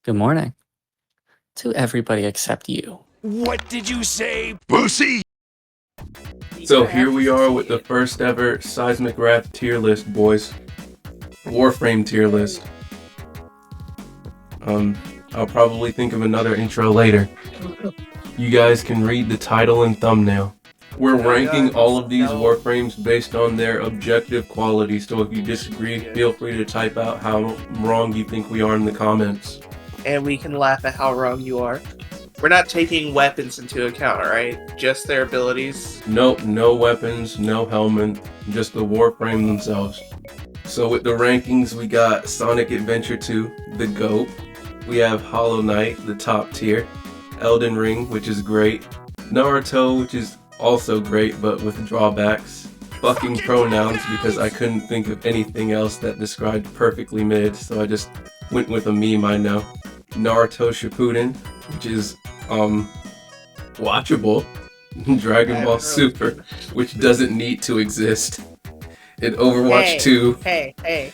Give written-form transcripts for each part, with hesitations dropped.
Good morning to everybody except you. What did you say, pussy? So here we are with the first ever Seismic Wrath tier list, boys. Warframe tier list. I'll probably think of another intro later. You guys can read the title and thumbnail. We're ranking all of these Warframes based on their objective quality, so if you disagree, feel free to type out how wrong you think we are in the comments. And we can laugh at how wrong you are. We're not taking weapons into account, right? Just their abilities? Nope, no weapons, no helmet, just the Warframe themselves. So with the rankings, we got Sonic Adventure 2, the GOAT. We have Hollow Knight, the top tier. Elden Ring, which is great. Naruto, which is also great, but with drawbacks. Fucking pronouns, because I couldn't think of anything else that described perfectly mid, so I just went with a meme I know. Naruto Shippuden, which is, watchable. Dragon Ball Super, which doesn't need to exist. In Overwatch 2... Hey.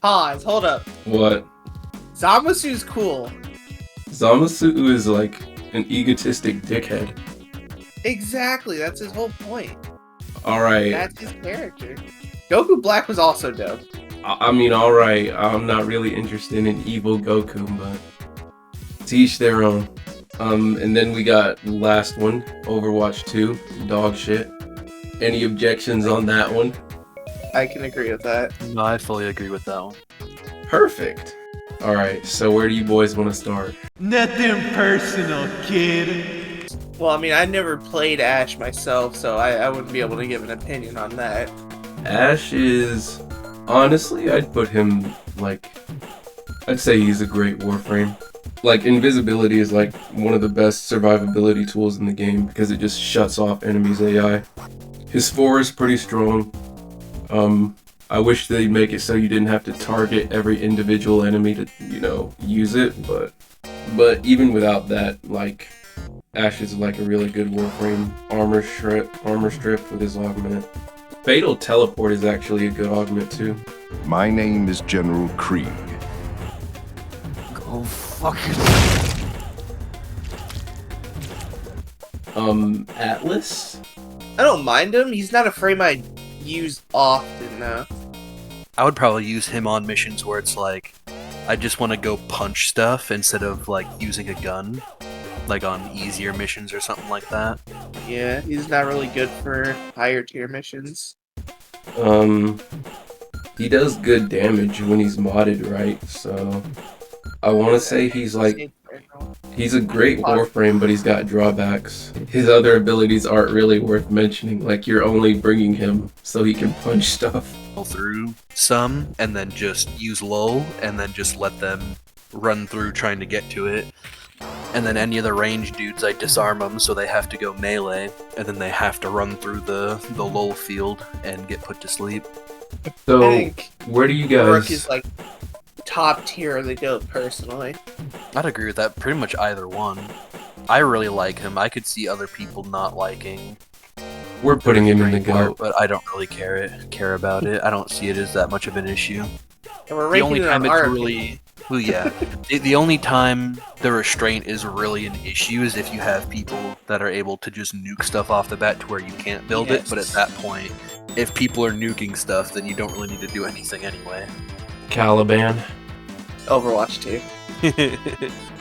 Pause, hold up. What? Zamasu's cool. Zamasu is like an egotistic dickhead. Exactly, that's his whole point. Alright. That's his character. Goku Black was also dope. I mean, alright, I'm not really interested in evil Goku, but to each their own. And then we got the last one, Overwatch 2, dog shit. Any objections on that one? I can agree with that. No, I fully agree with that one. Perfect. Alright, so where do you boys want to start? Nothing personal, kid. Well, I mean, I never played Ash myself, so I wouldn't be able to give an opinion on that. Ash is... honestly, I'd put him, like... I'd say he's a great Warframe. Like, invisibility is like one of the best survivability tools in the game because it just shuts off enemies' AI. His 4 is pretty strong. I wish they'd make it so you didn't have to target every individual enemy to, use it, but even without that, like, Ash is like a really good Warframe armor strip with his augment. Fatal Teleport is actually a good augment too. My name is General Krieg. Go fuck yourself. Atlas? I don't mind him. He's not a frame I use often, though. I would probably use him on missions where it's like, I just want to go punch stuff instead of like using a gun. Like on easier missions or something like that. Yeah, he's not really good for higher tier missions. He does good damage when he's modded, right? So I want to say he's like, he's a great Warframe, but he's got drawbacks. His other abilities aren't really worth mentioning, like you're only bringing him so he can punch stuff. Through some, and then just use low, and then just let them run through trying to get to it. And then any of the ranged dudes, I disarm them so they have to go melee, and then they have to run through the lull field and get put to sleep. So, where do you guys... Baruuk is like top tier of the GOAT, personally. I'd agree with that, pretty much either one. I really like him, I could see other people not liking. We're putting him in the GOAT. But I don't really care about it, I don't see it as that much of an issue. And we're The only ranking it time on it's our really... Well, yeah. The only time the restraint is really an issue is if you have people that are able to just nuke stuff off the bat to where you can't build it, but at that point, if people are nuking stuff, then you don't really need to do anything anyway. Caliban. Overwatch 2.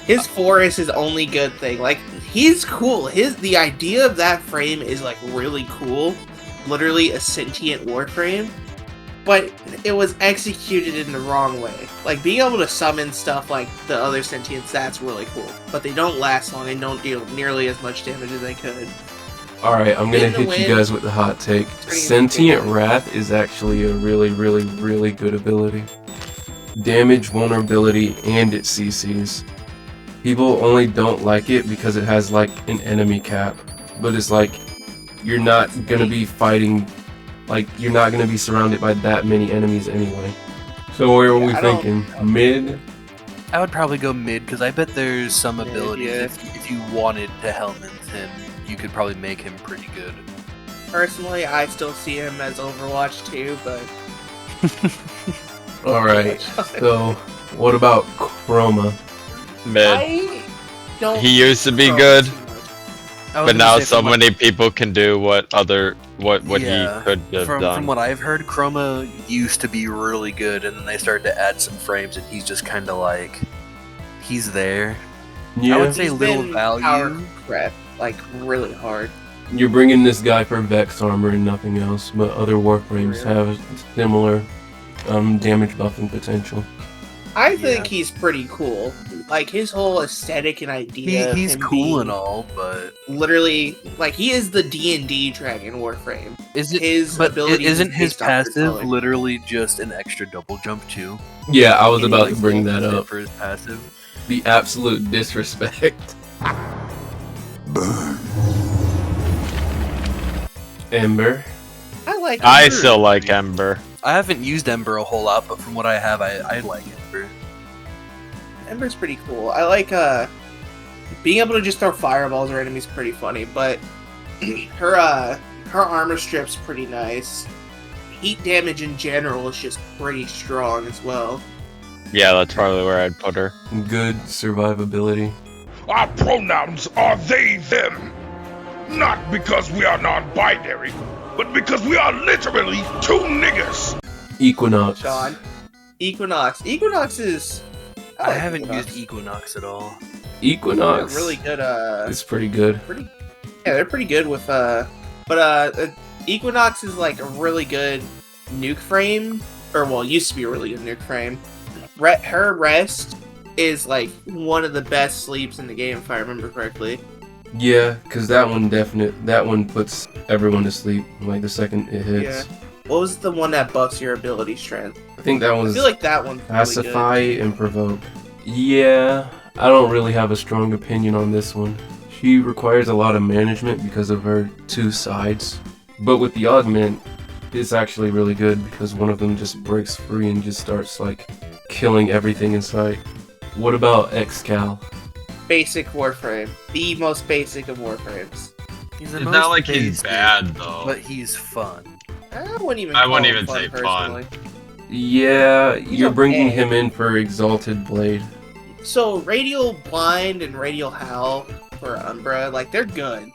His 4 is his only good thing. Like, he's cool. The idea of that frame is, like, really cool. Literally a sentient Warframe. But it was executed in the wrong way. Like, being able to summon stuff like the other sentients, that's really cool. But they don't last long and don't deal nearly as much damage as they could. Alright, I'm gonna hit you guys with the hot take. Sentient Wrath is actually a really, really, really good ability. Damage, vulnerability, and it CCs. People only don't like it because it has, like, an enemy cap. But it's like, you're not gonna be fighting... Like, you're not going to be surrounded by that many enemies anyway. So where are we thinking? Mid? I would probably go mid, because I bet there's some abilities, if you wanted to helmet him, you could probably make him pretty good. Personally, I still see him as Overwatch 2, but... Alright, so what about Chroma? Mid. I don't. He used to be Chroma good, too much. I was but gonna now say so from what- many people can do what Yeah, he could have from done. what I've heard, Chroma used to be really good, and then they started to add some frames, and he's just kind of like, he's there. Yeah, I would say He's little been value. power prep like really hard. you're bringing this guy for Vex armor and nothing else, but other Warframes have similar damage buffing potential. I think he's pretty cool. Like his whole aesthetic and idea. of He's him cool being and all, but literally, like he is the D&D Dragon Warframe. is it? His But ability isn't is his based off their passive color. literally just an extra double jump too? Yeah, I was It about is to bring that Fit up. for his passive. The absolute disrespect. Ember. I like. I Ember. still like Ember. I haven't used Ember a whole lot, but from what I have, I like Ember. Ember's pretty cool. I like being able to just throw fireballs at enemies. Pretty funny, but her armor strip's pretty nice. Heat damage in general is just pretty strong as well. Yeah, that's probably where I'd put her. Good survivability. Our pronouns are they, them. Not because we are non-binary, but because we are literally two niggas. Equinox. Sean, Equinox. Equinox is. I like haven't Equinox. used Equinox at all. Equinox. They're really good. It's pretty good. They're pretty good with Equinox is like a really good nuke frame, or well, used to be a really good nuke frame. Her rest is like one of the best sleeps in the game, if I remember correctly. Yeah, because that one puts everyone to sleep, like the second it hits. Yeah. What was the one that buffs your ability strength? I think that I was feel like that one's really good. Pacify and Provoke. Yeah, I don't really have a strong opinion on this one. She requires a lot of management because of her two sides. But with the augment, it's actually really good because one of them just breaks free and just starts like killing everything in sight. What about Excal? Basic Warframe. The most basic of Warframes. He's the It's most not like he's basic, bad though. but he's fun. I wouldn't even. I call wouldn't him even say fun. personally. Yeah, you're bringing okay. him in for Exalted Blade. So Radial Blind and Radial Howl for Umbra, like they're good.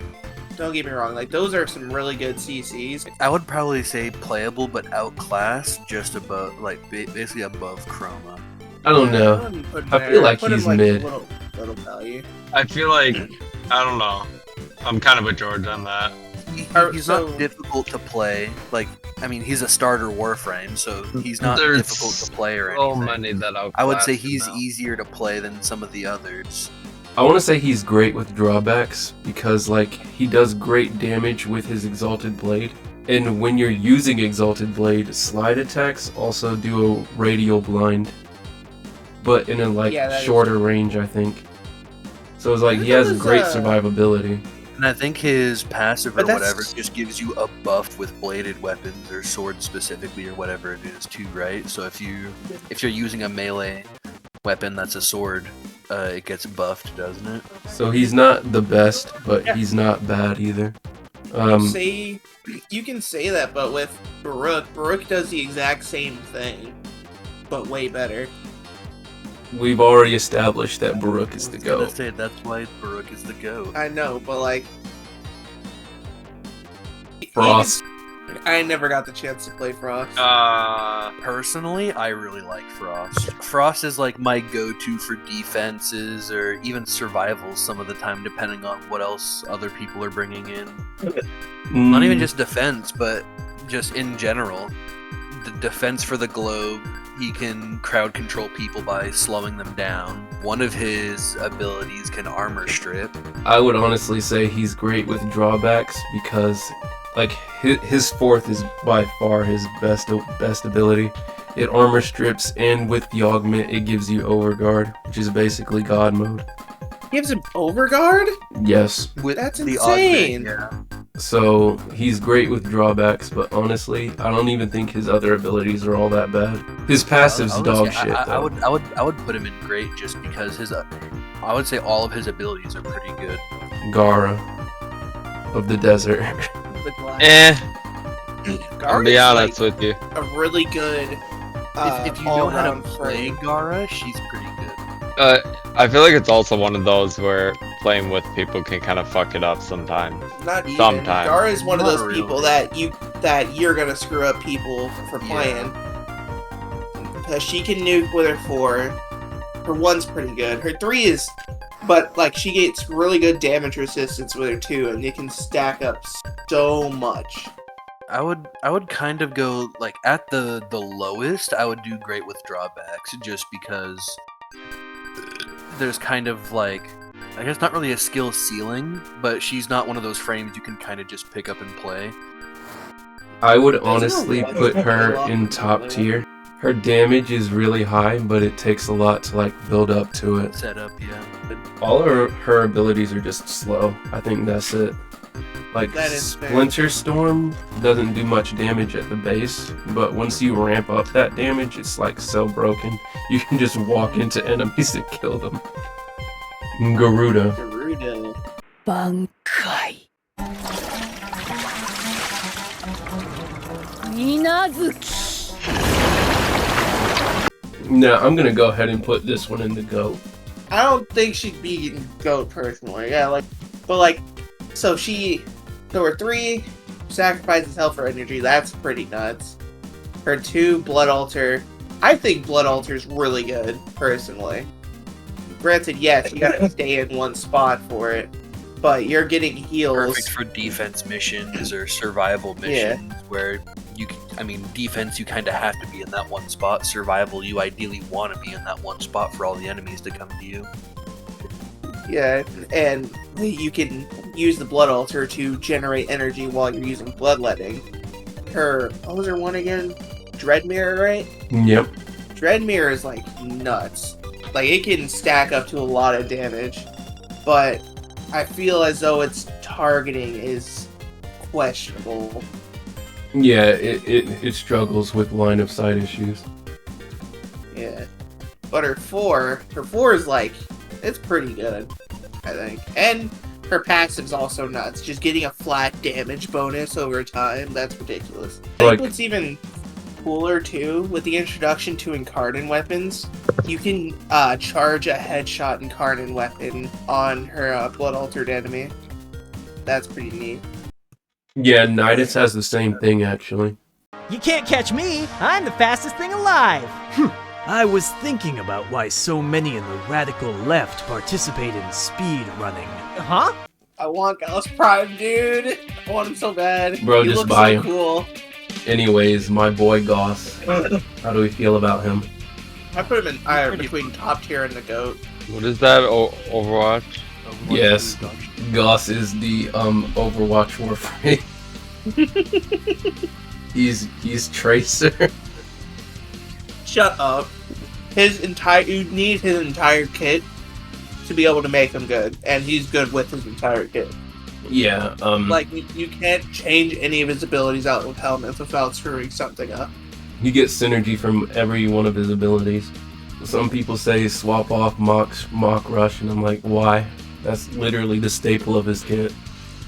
Don't get me wrong, like those are some really good CCs. I would probably say playable, but outclassed, just above, like basically above Chroma. I don't know. wouldn't put him I there. feel like Put him, he's mid. Little value. I feel like I don't know. I'm kind of with George on that. He's So- not difficult to play. Like, I mean, he's a starter Warframe, so he's not There's difficult to play or so anything. many that I would say outclass him he's now. easier to play than some of the others. I want to say he's great with drawbacks because like he does great damage with his Exalted Blade. And when you're using Exalted Blade, slide attacks also do a radial blind. But in a like Yeah, that is shorter range, I think. So it's like I he thought has it was, great survivability. And I think his passive or But that's- whatever just gives you a buff with bladed weapons or swords specifically or whatever it is too, right? So if you're using a melee weapon that's a sword, it gets buffed, doesn't it? So he's not the best, but Yeah. he's not bad either. You can say that, but with Baruuk does the exact same thing, but way better. We've already established that Baruuk is the I was gonna GOAT. say that's why Baruuk is the GOAT. I know, but like Frost. I never got the chance to play Frost. Personally, I really like Frost. Frost is like my go-to for defenses or even survivals some of the time, depending on what else other people are bringing in. Not even just defense, but just in general. The defense for the globe, he can crowd control people by slowing them down. One of his abilities can armor strip. I would honestly say he's great with drawbacks because, like, his fourth is by far his best ability. It armor strips, and with the augment, it gives you overguard, which is basically God mode. Gives him overguard? Yes. With That's the insane. augment, yeah. So he's great with drawbacks, but honestly, I don't even think his other abilities are all that bad. His passive's I would dog say- shit I though. would put him in great just because his. I would say all of his abilities are pretty good. Gara of the desert. The glass. I'll Guard be is, honest like, with you. a really good. If you know how to all-around play frame. Gara, she's pretty good. I feel like it's also one of those where playing with people can kind of fuck it up sometimes. Not even. Sometimes. Gara is one of Not those really. people that you're gonna screw up people for playing. Because she can nuke with her 4. Her 1's pretty good. Her 3 is, but like she gets really good damage resistance with her 2, and it can stack up so much. I would kind of go like at the lowest. I would do great with drawbacks just because there's kind of like, I guess not really a skill ceiling, but she's not one of those frames you can kind of just pick up and play. I would honestly put her in top tier. Her damage is really high, but it takes a lot to like build up to it. Set up, yeah. All her abilities are just slow. I think that's it. Like That is fair. Splinter Storm doesn't do much damage at the base, but once you ramp up that damage, it's like so broken. You can just walk into enemies and kill them. Garuda. Garuda. Bankai. Minazuki. No, I'm gonna go ahead and put this one in the GOAT. I don't think she'd be GOAT personally. Yeah, like, but like, so her 3 sacrifices health for energy. That's pretty nuts. Her 2 Blood Altar. I think Blood Altar is really good personally. Granted, yes, you gotta stay in one spot for it, but you're getting heals. Perfect for defense missions or survival missions where defense you kind of have to be in that one spot. Survival, you ideally want to be in that one spot for all the enemies to come to you. Yeah, and you can use the Blood Altar to generate energy while you're using Bloodletting. What was her one again? Dread Mirror, right? Yep. Dread Mirror is like nuts. Like it can stack up to a lot of damage, but I feel as though its targeting is questionable. Yeah, it struggles with line of sight issues. Yeah. But her 4 is like, it's pretty good, I think. And her passive's also nuts. Just getting a flat damage bonus over time, that's ridiculous. I think what's even cooler too, with the introduction to Incarnate weapons, you can charge a headshot Incarnate weapon on her Blood Altered enemy. That's pretty neat. Yeah, Nidus has the same thing actually. You can't catch me! I'm the fastest thing alive! I was thinking about why so many in the radical left participate in speed running. Huh? I want Gauss Prime, dude! I want him so bad. Bro, he just looks buy so him. cool. Anyways, my boy Gauss. How do we feel about him? I put him in between top tier and the GOAT. What is that? Overwatch? Yes, Gauss is the Overwatch Warframe. he's Tracer. Shut up. You need his entire kit to be able to make him good, and he's good with his entire kit. Yeah, Like, you can't change any of his abilities out with helmets without screwing something up. he gets synergy from every one of his abilities. Some people say swap off Mock Rush, and I'm like, why? That's literally the staple of his kit.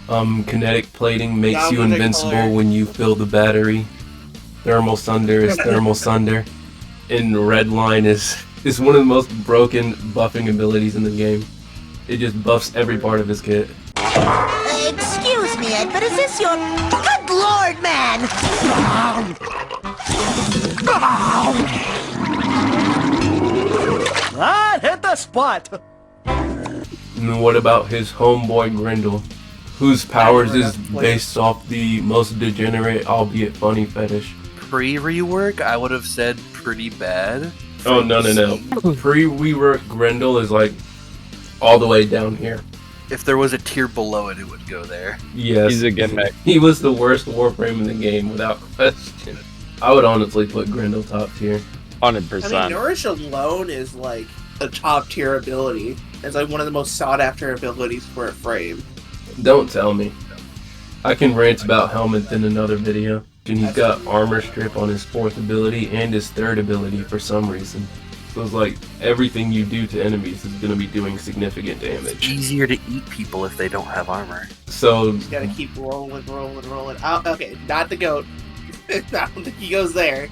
Kinetic plating makes you Dominant invincible color. when you fill the battery. Thermal Sunder is Thermal Sunder. And Red Line is one of the most broken buffing abilities in the game. It just buffs every part of his kit. Excuse me, Ed, but is this your... Good lord, man! Ah, hit the spot! And what about his homeboy Grendel, whose powers is based off the most degenerate, albeit funny fetish? Pre-rework, I would have said pretty bad. Oh, no. Pre-rework Grendel is like all the way down here. If there was a tier below it, it would go there. Yes. He's a gimmick. He was the worst Warframe in the game, without question. I would honestly put Grendel top tier. 100%. I mean, Nourish alone is like a top tier ability. It's like one of the most sought after abilities for a frame. Don't tell me. I can rant about Helmet in another video. And he's got armor strip on his 4th ability and his 3rd ability for some reason. So it's like everything you do to enemies is going to be doing significant damage. It's easier to eat people if they don't have armor. So You gotta keep rolling. Okay, not the GOAT. I don't think he goes there.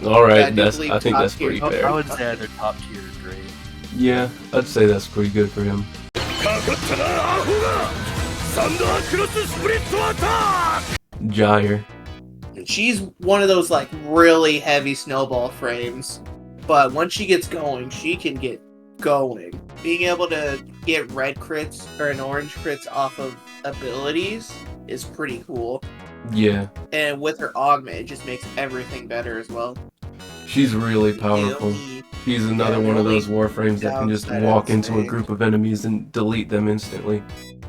alright, Yeah, I think that's pretty top tier. fair. I would say their top tier is great. Yeah, I'd say that's pretty good for him. Gyre. She's one of those like really heavy snowball frames, but once she gets going, she can get going. Being able to get red crits or an orange crits off of abilities is pretty cool. Yeah. And with her augment, it just makes everything better as well. She's really powerful. She's another one of those Warframes that can just walk into a group of enemies and delete them instantly.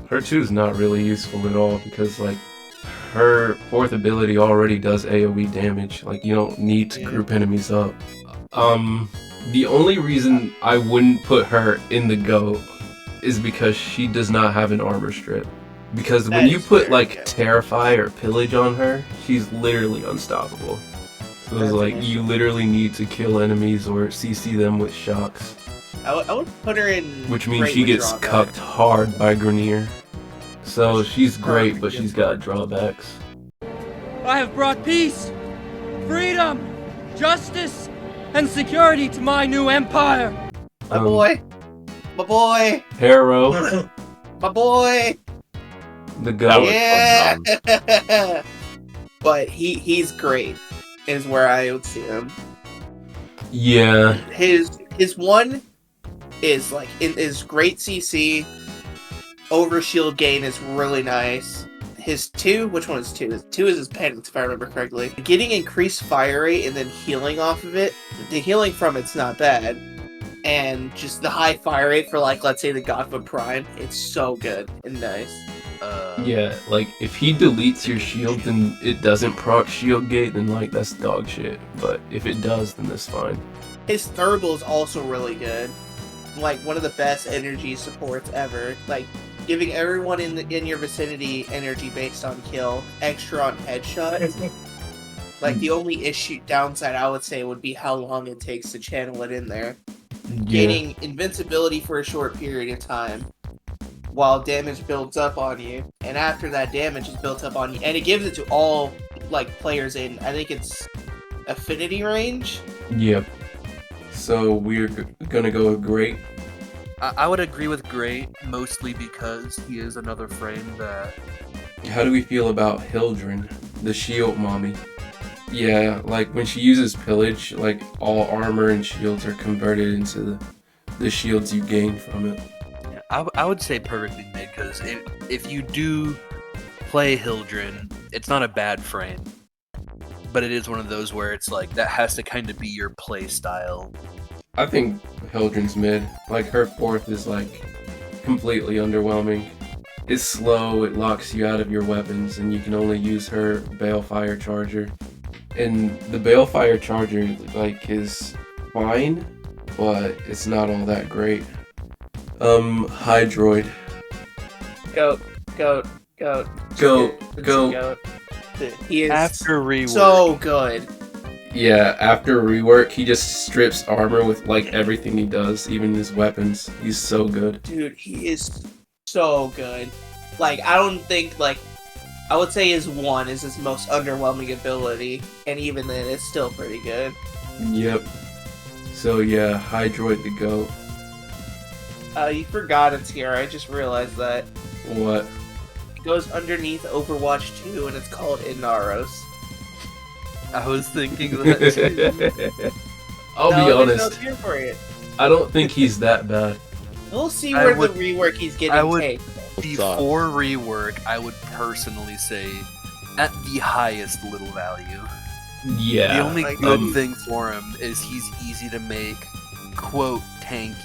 Her 2 is not really useful at all because, like, her 4th ability already does AoE damage. Like, you don't need to group enemies up. The only reason I wouldn't put her in the GOAT is because she does not have an armor strip. Because when you put, like, Terrify or Pillage on her, she's literally unstoppable. So it's like, you literally need to kill enemies or CC them with shocks. I would put her in... Which means she gets cucked hard by Grenier. So she's great, but she's got drawbacks. I have brought peace, freedom, justice, and security to my new empire. My boy. My boy. Harrow. My boy. The GOAT. Yeah. But he's great, is where I would see him. Yeah. His 1 is like is great CC. Overshield gain is really nice. His 2, which one is 2? His 2 is his penance, if I remember correctly. Getting increased fire rate and then healing off of it. The healing from it's not bad. And just the high fire rate for, like, let's say the Godfoot Prime, it's so good and nice. Yeah, like, if he deletes your shield and it doesn't proc shield gate, then, like, that's dog shit. But if it does, then that's fine. His Thurible is also really good. Like, one of the best energy supports ever. Like, giving everyone in your vicinity energy based on kill, extra on headshot. Like, the only downside I would say would be how long it takes to channel it in there. Yeah. Gaining invincibility for a short period of time while damage builds up on you, and after that damage is built up on you, and it gives it to all, like, players in, I think it's affinity range? Yep. So we're gonna go with Great. I would agree with Great, mostly because he is another frame that... How do we feel about Hildryn, the shield mommy? Yeah, like when she uses Pillage, like all armor and shields are converted into the shields you gain from it. Yeah, I would say perfectly made, because if you do play Hildryn, it's not a bad frame. But it is one of those where it's like, that has to kind of be your play style. I think Hildryn's mid. Like, her 4th is, like, completely underwhelming. It's slow, it locks you out of your weapons, and you can only use her Balefire Charger. And the Balefire Charger, like, is fine, but it's not all that great. Hydriod. Goat. He is after rework. So good. Yeah, after rework, he just strips armor with, like, everything he does, even his weapons. He's so good. Dude, he is so good. Like, I don't think, like, I would say his 1 is his most underwhelming ability, and even then, it's still pretty good. Yep. So, yeah, Hydriod the GOAT. You forgot it's here, I just realized that. What? It goes underneath Overwatch 2, and it's called Inaros. I was thinking that too. I'll be honest. No tier for it. I don't think he's that bad. We'll see where the rework he's getting taken. Before rework, I would personally say at the highest little value. Yeah. The only good thing for him is he's easy to make, quote, tanky.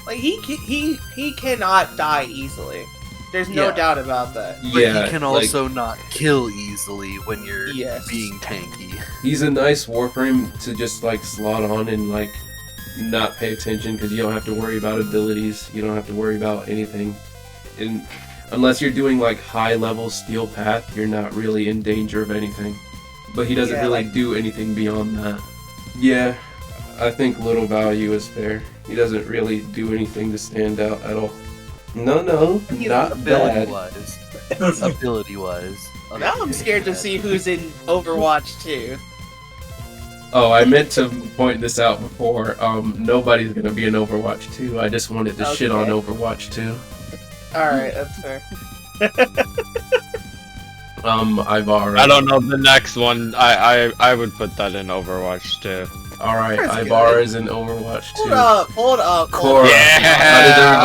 Like, he cannot die easily. There's no doubt about that. But he can also not kill easily when you're being tanky. He's a nice Warframe to just, like, slot on and, like, not pay attention, because you don't have to worry about abilities. You don't have to worry about anything. And unless you're doing, like, high-level Steel Path, you're not really in danger of anything. But he doesn't really do anything beyond that. Yeah, I think little value is fair. He doesn't really do anything to stand out at all. No, not bad. Ability-wise. Now I'm scared to see who's in Overwatch 2. Oh, I meant to point this out before. Nobody's gonna be in Overwatch 2. I just wanted to shit on Overwatch 2. Alright, that's fair. Ivara. I don't know the next one. I would put that in Overwatch too. Alright, Ivara is in Overwatch 2. Hold up. Khora. Yeah. How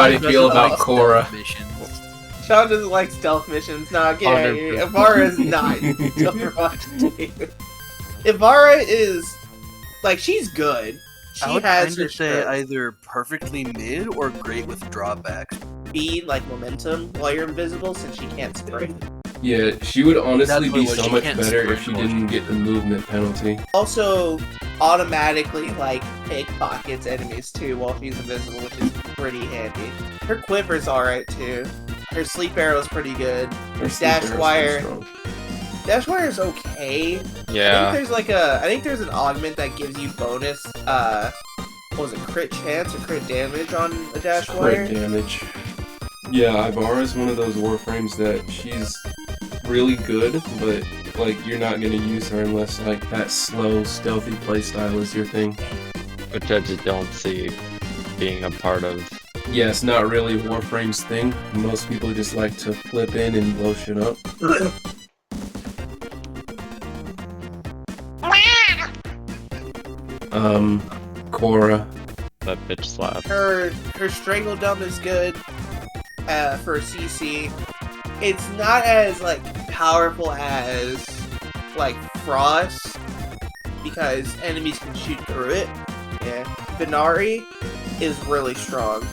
does everybody feel about Khora? Sean doesn't like stealth missions. Nah, get out of here. Ivara is not Overwatch 2. Ivara is like she's good. She I would has kind her of say strengths. either perfectly mid or great with drawbacks. Speed, like momentum, while you're invisible, since she can't spray. Yeah, she would honestly Exactly be what so she much can't better spray if she more. didn't get the movement penalty. Also, automatically like pickpockets enemies too while she's invisible, which is pretty handy. Her quiver's alright too. Her sleep arrow's pretty good. Her sleep Dash arrow's wire. pretty strong. Dash wire's okay. Yeah. I think there's an augment that gives you bonus what was it, crit chance or crit damage on a dash wire? Crit damage. Yeah, Ivara is one of those Warframes that she's really good, but like you're not gonna use her unless like that slow, stealthy playstyle is your thing. Which I just don't see being a part of. Yeah, it's not really Warframe's thing. Most people just like to flip in and blow shit up. Khora. That bitch slap. Her Strangle Dump is good for CC. It's not as like powerful as like Frost because enemies can shoot through it. Yeah, Binari is really strong,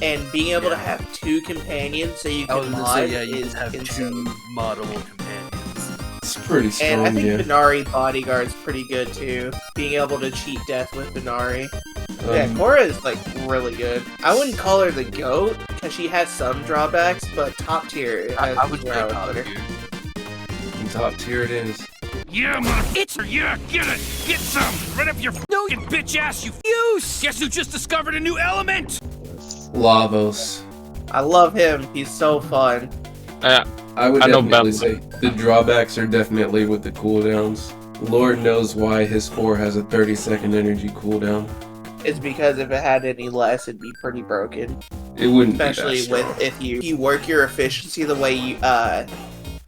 and being able to have two companions so you I was can gonna mod say, yeah, you is have insane. two moddable companions. It's pretty strong, And I think yeah. Binari Bodyguard's pretty good too. Being able to cheat death with Binari. Yeah, Khora is like really good. I wouldn't call her the GOAT because she has some drawbacks, but top tier. I would say where top put her. tier. And top tier it is. Yeah, motherfucker. Yeah, get it. Get some. Right up your fucking bitch ass, you fuse. Guess who just discovered a new element? Lavos. I love him. He's so fun. I would I know definitely Bam- say the drawbacks are definitely with the cooldowns. Lord knows why his 4 has a 30-second energy cooldown. It's because if it had any less, it'd be pretty broken. It wouldn't Especially be that strong. with if you work your efficiency the way you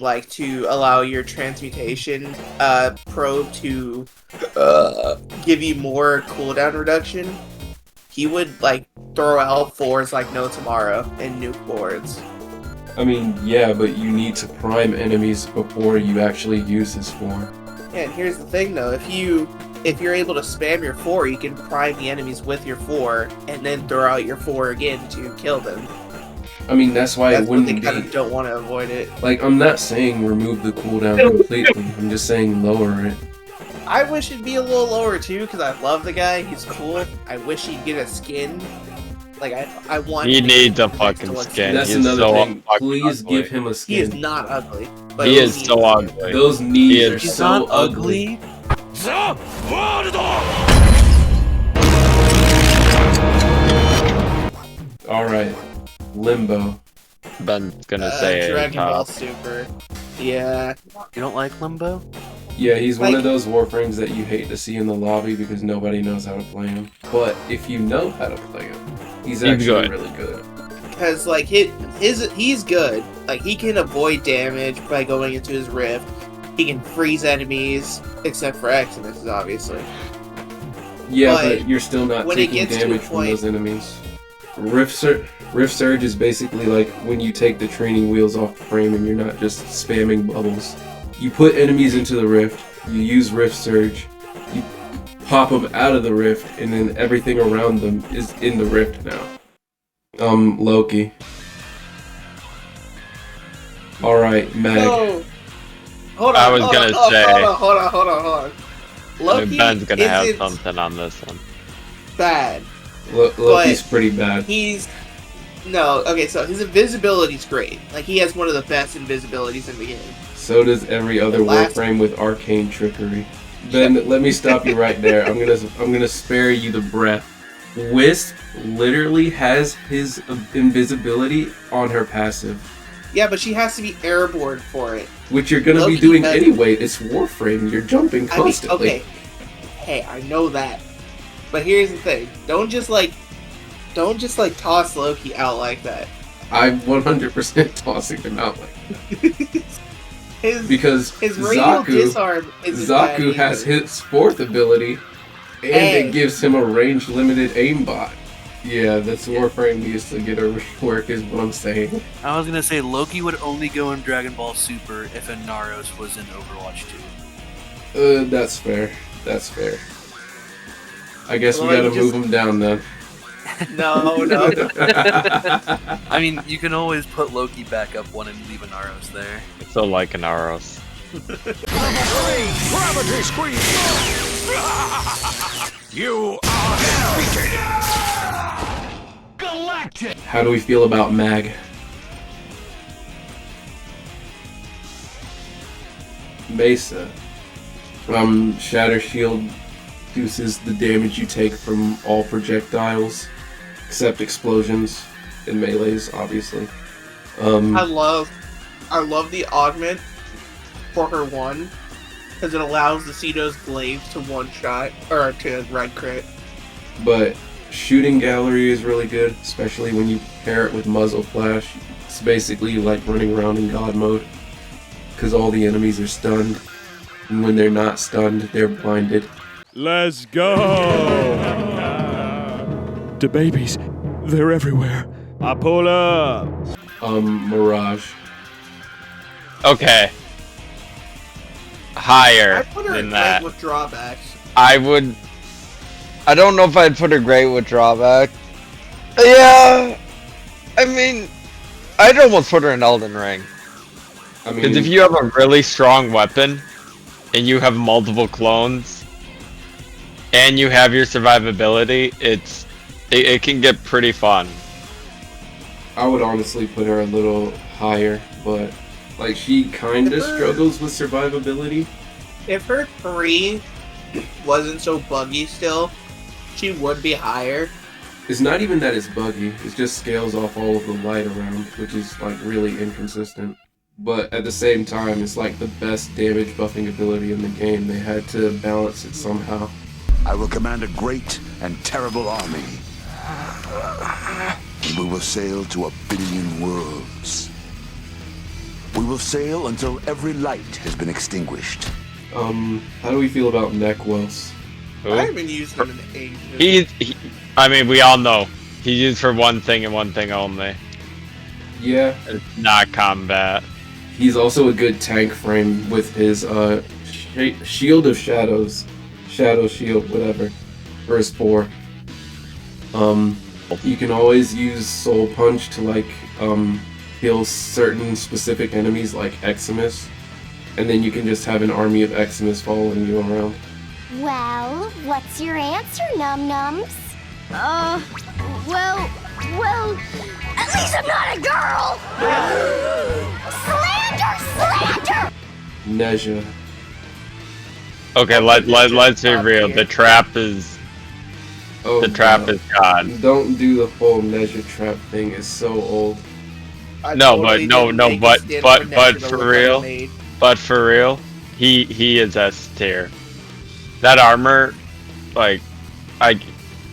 like to allow your transmutation probe to give you more cooldown reduction. He would like throw out 4s like no tomorrow and nuke boards. I mean, yeah, but you need to prime enemies before you actually use his 4. Yeah, and here's the thing though, if you're able to spam your 4, you can prime the enemies with your 4 and then throw out your 4 again to kill them. I mean, that's why That's it what wouldn't they be. kind of don't want to avoid it. Like, I'm not saying remove the cooldown completely. I'm just saying lower it. I wish it'd be a little lower too, because I love the guy. He's cool. I wish he'd get a skin. Like I want. He him needs a next to fucking what's- skin. That's He's another so thing. fucking Please ugly. give him a He is skin. not ugly. But He is needs so a skin. ugly. Those He knees is- are He's so not ugly. Alright. Limbo. Ben's gonna say Dragon Ball top. Super. Yeah. You don't like Limbo? Yeah, he's one Like- of those Warframes that you hate to see in the lobby because nobody knows how to play him. But if you know how to play him, he's actually good. really good. Because like he's good. Like he can avoid damage by going into his rift. He can freeze enemies, except for Equinox, obviously. Yeah, But but you're still not when it taking gets to a damage from point- those enemies. Rift Surge is basically like when you take the training wheels off the frame and you're not just spamming bubbles. You put enemies into the rift, you use Rift Surge, you pop them out of the rift, and then everything around them is in the rift now. Loki. Alright, Meg. Oh, hold on. I was hold gonna on, say- Hold on. Loki Ben's gonna have isn't something on this one. bad. Loki's pretty bad. So his invisibility's great. Like he has one of the best invisibilities in the game. So does every other The last- Warframe with arcane trickery. Ben, let me stop you right there. I'm gonna spare you the breath. Wisp literally has his invisibility on her passive, Yeah, but she has to be airborne for it. which you're gonna Loki be doing has- anyway. It's Warframe. You're jumping I mean, constantly. okay. Hey, I know that. But here's the thing. Don't just toss Loki out like that. I'm 100% tossing him out like that. Because his radial disarm Zaku has his 4th ability, and it gives him a range-limited aimbot. Yeah, this Warframe needs to get a rework is what I'm saying. I was gonna say Loki would only go in Dragon Ball Super if Inaros was in Overwatch 2. That's fair. That's fair. I guess we gotta move him down then. No. I mean, you can always put Loki back up one and leave Inaros there. So like Inaros. Gravity screen! You are defeated! Galactic! How do we feel about Mag? Mesa. Shatter Shield reduces the damage you take from all projectiles, except explosions and melees, obviously. I love the augment for her 1, because it allows the Cedo's glaives to one-shot, or to red crit. But shooting gallery is really good, especially when you pair it with muzzle flash. It's basically like running around in God mode, because all the enemies are stunned, and when they're not stunned, they're blinded. Let's go! The babies, they're everywhere. I pull up. Mirage. Okay. Higher I put her than in that. with drawbacks. I don't know if I'd put her great with drawback. Yeah. I mean, I'd almost put her in Elden Ring. I mean, because if you have a really strong weapon, and you have multiple clones, and you have your survivability, it can get pretty fun. I would honestly put her a little higher, but like she kinda struggles with survivability. If her 3 wasn't so buggy still, she would be higher. It's not even that it's buggy, it just scales off all of the light around, which is like really inconsistent. But at the same time, it's like the best damage buffing ability in the game. They had to balance it somehow. I will command a great and terrible army. And we will sail to 1 billion worlds. We will sail until every light has been extinguished. How do we feel about Nekros? I haven't used him in ages. I mean, we all know. He's used for one thing and one thing only. Yeah. It's not combat. He's also a good tank frame with his Shield of Shadows. Shadow Shield, whatever. For his 4. You can always use Soul Punch to like kill certain specific enemies like Eximus. And then you can just have an army of Eximus following you around. Well, what's your answer, num-nums? Well, at least I'm not a girl! Slander! Nezha. Okay, let's be real. The trap is is God. Don't do the whole Nezha trap thing. It's so old. But for real, he is S tier. That armor, like,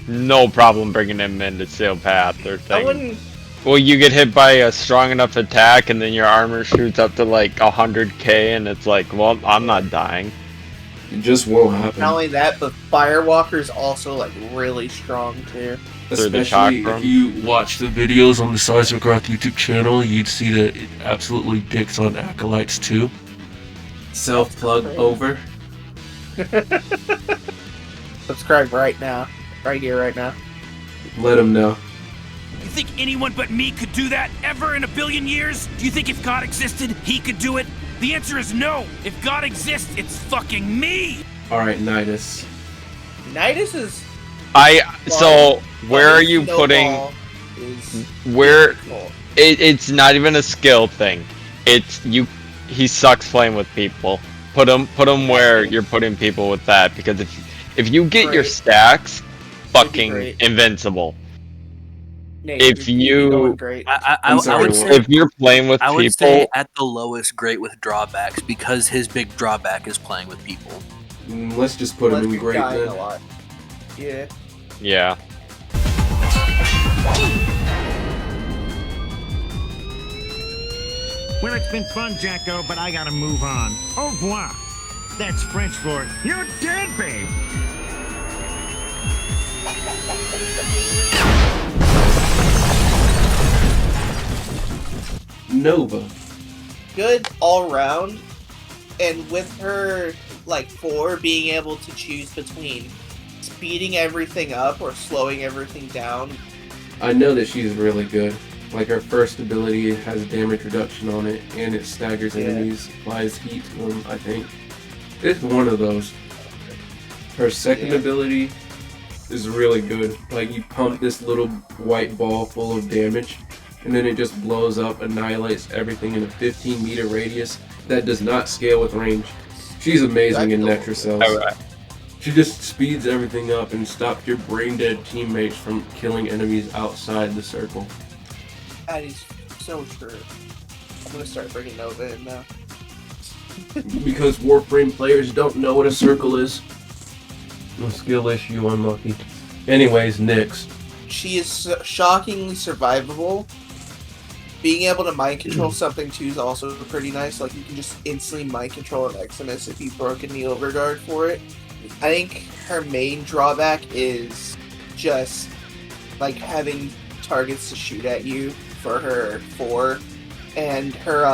no problem bringing him into Steel Path or thing. Well, you get hit by a strong enough attack, and then your armor shoots up to like 100k, and it's like, well, I'm not dying. It just won't happen. Not only that, but Firewalker's also like really strong too. Especially if you watch the videos on the Seismograph YouTube channel, you'd see that it absolutely picks on Acolytes too. Self-plug over. Subscribe right now. Right here, right now. Let him know. You think anyone but me could do that ever in 1 billion years? Do you think if God existed, he could do it? The answer is no. If God exists, it's fucking me. Alright, Nidus. Nidus is... So, where are you putting... Where... It's not even a skill thing. It's... He sucks playing with people. Put him where you're putting people with that, because if you get your stacks, fucking invincible. If you, if you're playing with I would people, say at the lowest, great with drawbacks, because his big drawback is playing with people. Let's just put him in great dying then. a lot. Yeah. Yeah. Well, it's been fun, Jacko, but I gotta move on. Au revoir. That's French for, you're dead, babe. Nova. Good all round, and with her like 4 being able to choose between speeding everything up or slowing everything down. I know that she's really good. Like, her first ability has damage reduction on it, and it staggers enemies, applies heat to them, I think. It's one of those. Her second ability is really good. Like, you pump this little white ball full of damage, and then it just blows up, annihilates everything in a 15-meter radius. That does not scale with range. She's amazing in Necros cells. She just speeds everything up and stops your brain-dead teammates from killing enemies outside the circle. That is so true. I'm gonna start bringing Nova in now. Because Warframe players don't know what a circle is. No skill issue, unlucky. Anyways, Nyx. She is shockingly survivable. Being able to mind control something too is also pretty nice. Like, you can just instantly mind control an Eximus if you've broken the overguard for it. I think her main drawback is just like having targets to shoot at you for her 4, and her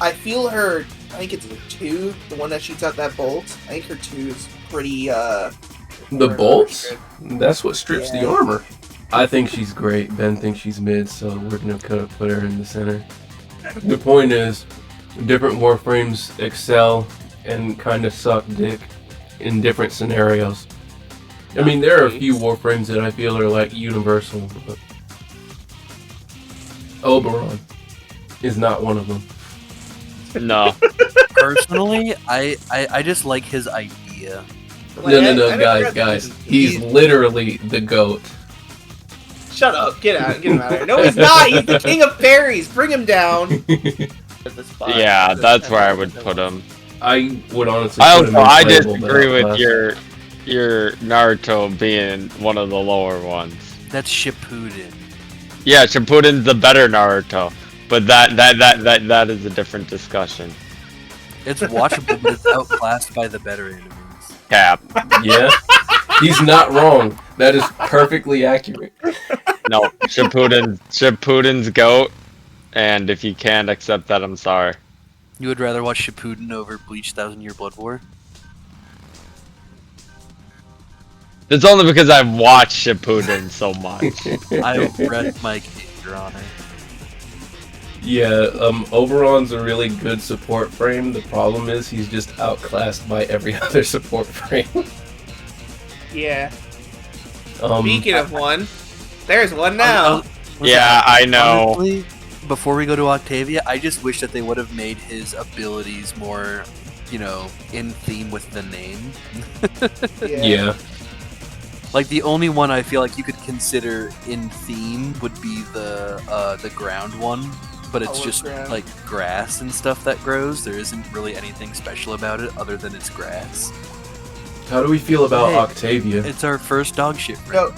I feel her, I think it's a 2, the one that shoots out that bolt. I think her 2 is pretty The bolts? That's what strips the armor. I think she's great. Ben thinks she's mid, so we're gonna put her in the center. The point is, different Warframes excel and kind of suck dick in different scenarios. I mean, there are a few Warframes that I feel are like universal, but Oberon is not one of them. No. Personally, I just like his idea. No, guys. He's literally the GOAT. Shut up, get him out of here. No, he's not, he's the king of fairies, bring him down. Yeah, that's where I would put him. I would honestly I disagree with your Naruto being one of the lower ones. That's Shippuden. Yeah, Shippuden's the better Naruto, but that is a different discussion. It's watchable, but it's outclassed by the better enemies. Cap. Yeah, he's not wrong. That is perfectly accurate. No, Shippuden's GOAT, and if you can't accept that, I'm sorry. You would rather watch Shippuden over Bleach 1000-Year Blood War? It's only because I've watched Shippuden so much. I read my character on it. Yeah, Oberon's a really good support frame. The problem is he's just outclassed by every other support frame. Yeah. Speaking of one, there's one now. Yeah, I know. Honestly, before we go to Octavia, I just wish that they would have made his abilities more, in theme with the name. Yeah. Like, the only one I feel like you could consider in theme would be the ground one, but it's just like grass and stuff that grows. There isn't really anything special about it other than it's grass. How do we feel about Octavia? It's our first dog shit friend.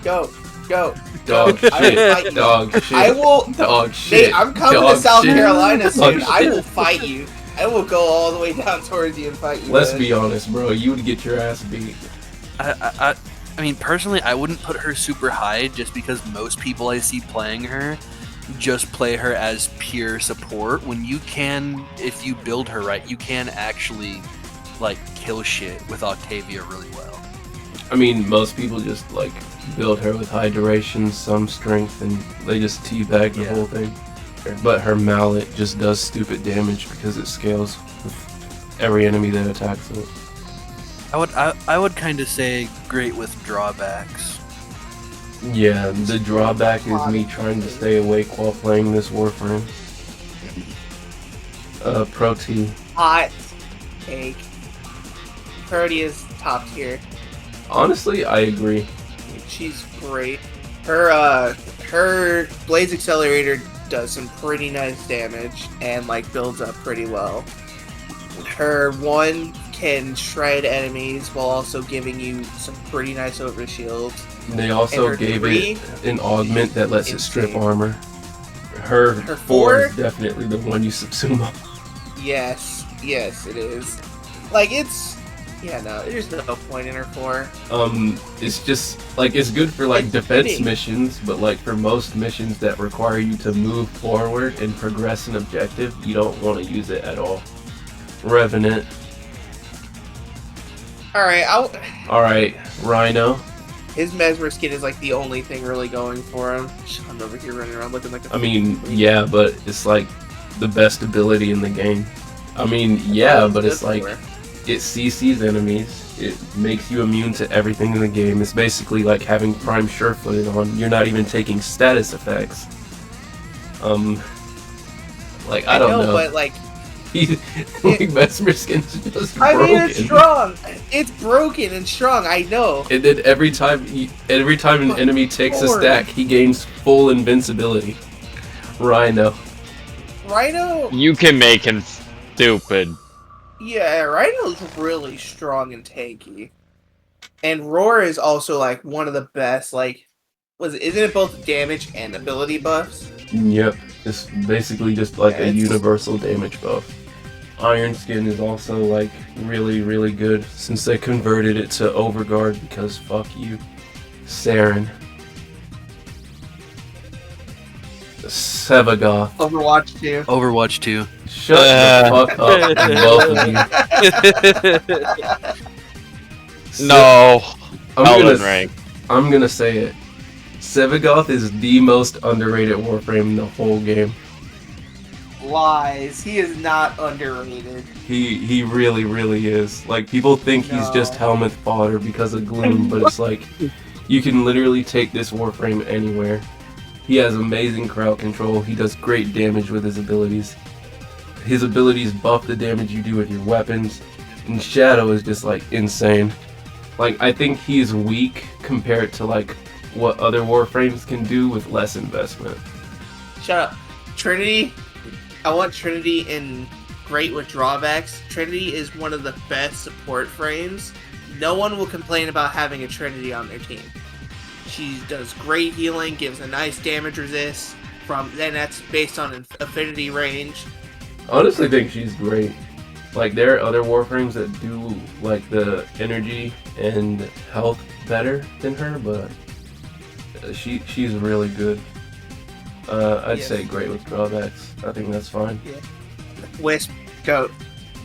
Go. Dog shit. Dog shit. I will. Dog shit. Hey, I'm coming to South Carolina soon. I will fight you. I will go all the way down towards you and fight you. Let's be honest, bro. You would get your ass beat. I mean, personally, I wouldn't put her super high just because most people I see playing her just play her as pure support. When you can, if you build her right, you can actually, kill shit with Octavia really well. I mean, most people just, build her with high duration, some strength, and they just teabag the whole thing. But her mallet just does stupid damage because it scales with every enemy that attacks it. I would kind of say great with drawbacks. Yeah, the drawback is me trying to stay awake while playing this Warframe. Protea. Hot take. Protea's top tier. Honestly, I agree. She's great. Her Blaze Accelerator does some pretty nice damage and builds up pretty well. Her 1 can shred enemies while also giving you some pretty nice overshields. They also And her gave three, it an augment that lets it strip armor. Her 4 is definitely the one you subsume. Yes, it is. Like, it's... Yeah, no, there's no point in her 4. It's just, like, it's good for, like, It's defense fitting. missions, but, like, for most missions that require you to move forward and progress an objective, you don't want to use it at all. Revenant. Alright, Rhino. His Mesmer skin is, like, the only thing really going for him. I'm over here running around looking like a... I mean, yeah, but it's, like, the best ability in the game. I mean, yeah, but it's, like... It CCs enemies. It makes you immune to everything in the game. It's basically like having Prime Surefooted on. You're not even taking status effects. Like, I don't know. But, like... Mesmer skin's just broken. I mean, it's strong. It's broken and strong, I know. And then every time an enemy takes a stack, he gains full invincibility. Rhino. You can make him stupid. Yeah, Rhino's really strong and tanky. And Roar is also, like, one of the best, like... Isn't it both damage and ability buffs? Yep. It's basically just like a universal damage buff. Iron Skin is also, like, really, really good since they converted it to Overguard because fuck you. Saryn. Sevagoth. Overwatch 2. Overwatch 2. Shut the fuck up, both of you. No. I'm gonna say it. Sevagoth is the most underrated Warframe in the whole game. Lies. He is not underrated. He really, really is. Like, people think he's just helmet fodder because of Gloom, but it's like, you can literally take this Warframe anywhere. He has amazing crowd control. He does great damage with his abilities. His abilities buff the damage you do with your weapons. And Shadow is just, like, insane. Like, I think he's weak compared to, like, what other Warframes can do with less investment. Shut up. Trinity. I want Trinity in great with drawbacks. Trinity is one of the best support frames. No one will complain about having a Trinity on their team. She does great healing, gives a nice damage resist. Then that's based on affinity range. I honestly think she's great. Like, there are other Warframes that do, like, the energy and health better than her, but she's really good. I'd say great with drawbacks. I think that's fine. Yeah. Wisp, Goat.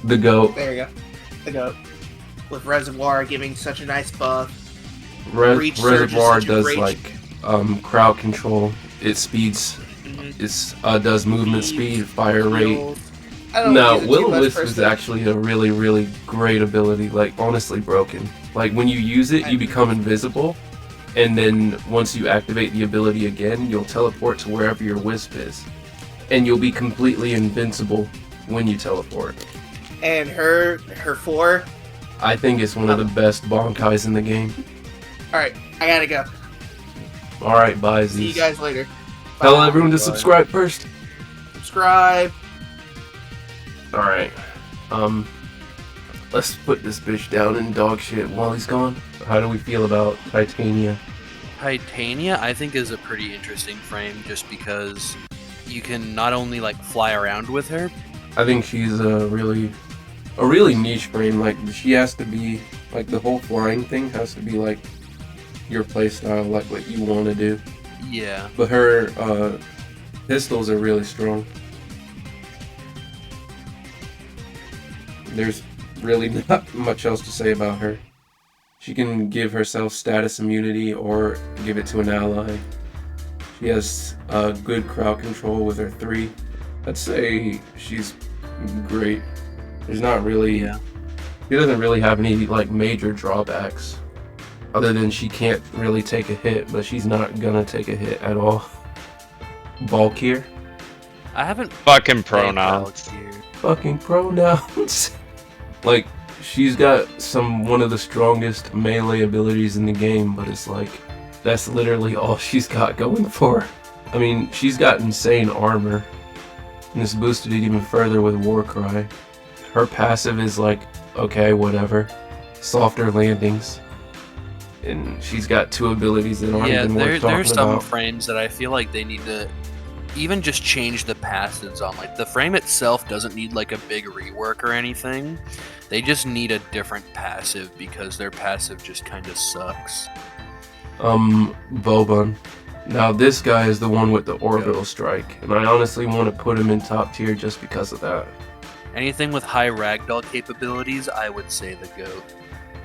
The Goat. There you go. The Goat. With Reservoir giving such a nice buff. Reservoir does, like, crowd control. It speeds. It does movement speed, fire rate. No, Will-O-Wisp is actually a really, really great ability. Like, honestly broken. Like, when you use it, you become invisible. And then once you activate the ability again, you'll teleport to wherever your Wisp is. And you'll be completely invincible when you teleport. And her 4? I think it's one of the best Bonkais in the game. Alright, I gotta go. Alright, bye, Z's. See you guys later. Tell Bye. everyone to subscribe first. Subscribe. Alright. Let's put this bitch down in dog shit while he's gone. How do we feel about Titania? Titania, I think, is a pretty interesting frame just because you can not only, like, fly around with her. I think she's a really niche frame. Like, she has to be, like, the whole flying thing has to be, like, your playstyle, like what you want to do. Yeah. But her pistols are really strong. There's really not much else to say about her. She can give herself status immunity or give it to an ally. She has good crowd control with her 3. I'd say she's great. There's not really... She doesn't really have any, like, major drawbacks. Other than she can't really take a hit, but she's not gonna take a hit at all. Valkyr? I haven't... Fucking pronouns. Fucking pronouns. Like, she's got one of the strongest melee abilities in the game, but it's like, that's literally all she's got going for her. I mean, she's got insane armor, and it's boosted it even further with Warcry. Her passive is like okay, whatever. Softer landings. And she's got 2 abilities that aren't even worth talking there's some about. frames that I feel like they need to even just change the passives on. Like, the frame itself doesn't need like a big rework or anything. They just need a different passive because their passive just kind of sucks. Vauban. Now this guy is the one with the orbital strike, and I honestly want to put him in top tier just because of that. Anything with high ragdoll capabilities, I would say the GOAT.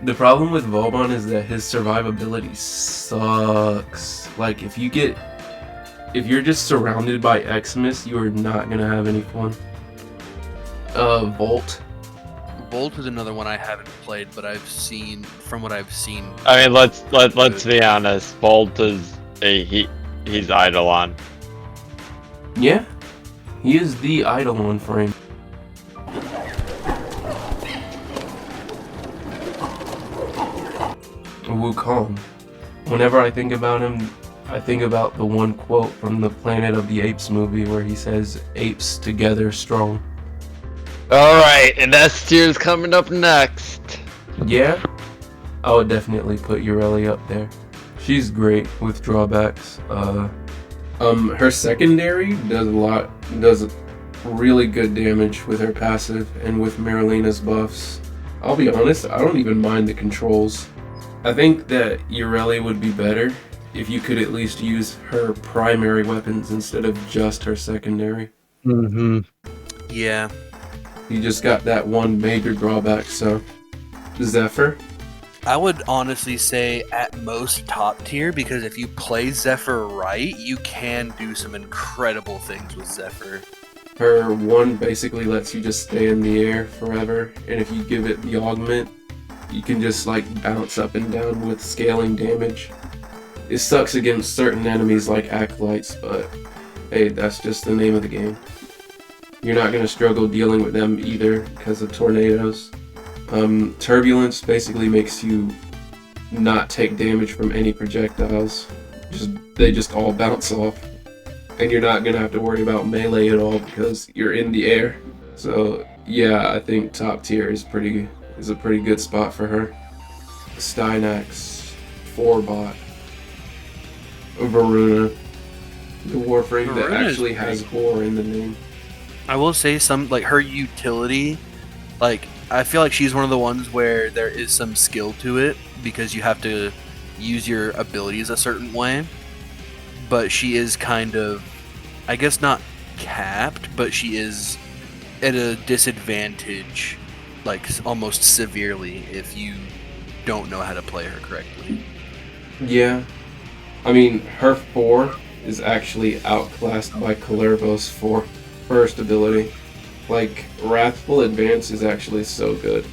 The problem with Vauban is that his survivability sucks. Like, if you're just surrounded by Xmas, you are not gonna have any fun. Volt. Volt is another one I haven't played, but from what I've seen. I mean, let's be honest. Bolt is he's Eidolon. Yeah, he is the Eidolon frame. Wukong. Whenever I think about him, I think about the one quote from the Planet of the Apes movie where he says, "Apes together strong." Alright, and S tier's coming up next. Yeah, I would definitely put Ureli up there. She's great with drawbacks. Her secondary does really good damage with her passive and with Marilina's buffs. I'll be honest, I don't even mind the controls. I think that Ureli would be better if you could at least use her primary weapons instead of just her secondary. Mm-hmm. Yeah. You just got that one major drawback, so... Zephyr? I would honestly say at most top tier, because if you play Zephyr right, you can do some incredible things with Zephyr. Her one basically lets you just stay in the air forever, and if you give it the augment, you can just like bounce up and down with scaling damage. It sucks against certain enemies like Acolytes, but hey, that's just the name of the game. You're not going to struggle dealing with them either because of tornadoes. Turbulence basically makes you not take damage from any projectiles. They just all bounce off. And you're not going to have to worry about melee at all because you're in the air. So yeah, I think top tier is a pretty good spot for her. Stynax, 4-bot, Varuna, the Warframe that actually has horror in the name. I will say her utility, I feel like she's one of the ones where there is some skill to it because you have to use your abilities a certain way. But she is kind of, I guess not capped, but she is at a disadvantage, almost severely, if you don't know how to play her correctly. Yeah. I mean, her 4 is actually outclassed by Kalervo's 4 first ability. Wrathful Advance is actually so good.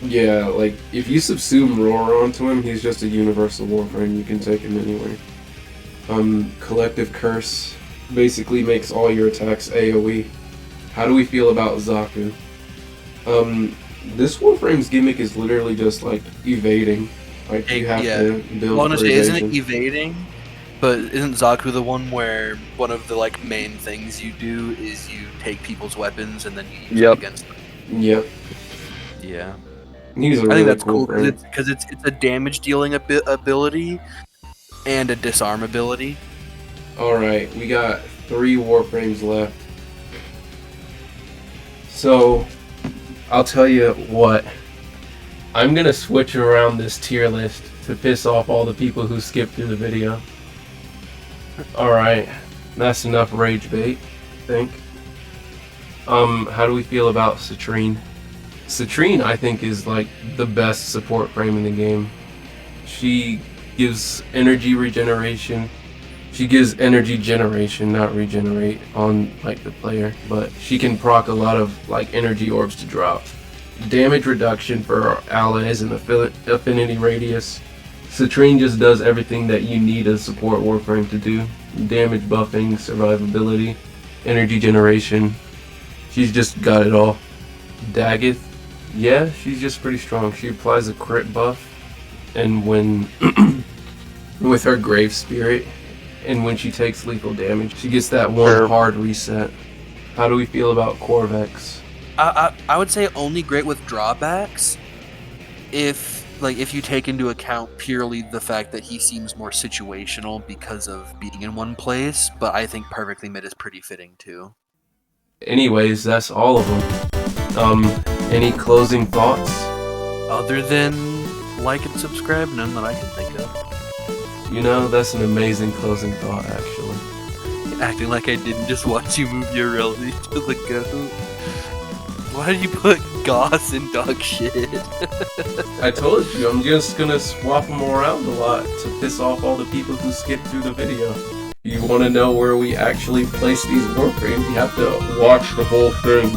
Yeah, if you subsume Roar onto him, he's just a universal Warframe. You can take him anywhere. Collective Curse basically makes all your attacks AoE. How do we feel about Zaku? This Warframe's gimmick is literally just evading. You have to build for honestly, isn't evasion. it evading? But isn't Zaku the one where one of the main things you do is you take people's weapons and then you use it against them? Yep. Yeah. He's a I really think that's cool cool frame. because it's a damage dealing ability and a disarm ability. Alright, we got 3 Warframes left. So, I'll tell you what. I'm gonna switch around this tier list to piss off all the people who skipped through the video. Alright, that's enough rage bait, I think. How do we feel about Citrine? Citrine, I think, is the best support frame in the game. She gives energy regeneration. She gives energy generation, not regenerate, on the player, but she can proc a lot of energy orbs to drop. Damage reduction for our allies and affinity radius. Citrine just does everything that you need a support Warframe to do. Damage buffing, survivability, energy generation. She's just got it all. Daggith, yeah, she's just pretty strong. She applies a crit buff, and when with her Grave Spirit, and when she takes lethal damage, she gets that one hard reset. How do we feel about Corvex? I would say only great with drawbacks. If you take into account purely the fact that he seems more situational because of being in one place, but I think perfectly mid is pretty fitting too. Anyways, that's all of them. Any closing thoughts? Other than like and subscribe, none that I can think of. You know, that's an amazing closing thought, actually. Acting like I didn't just watch you move your relay to the goat. Why did you put Gauss in dog shit? I told you, I'm just gonna swap them around a lot to piss off all the people who skip through the video. You want to know where we actually place these Warframes, you have to watch the whole thing.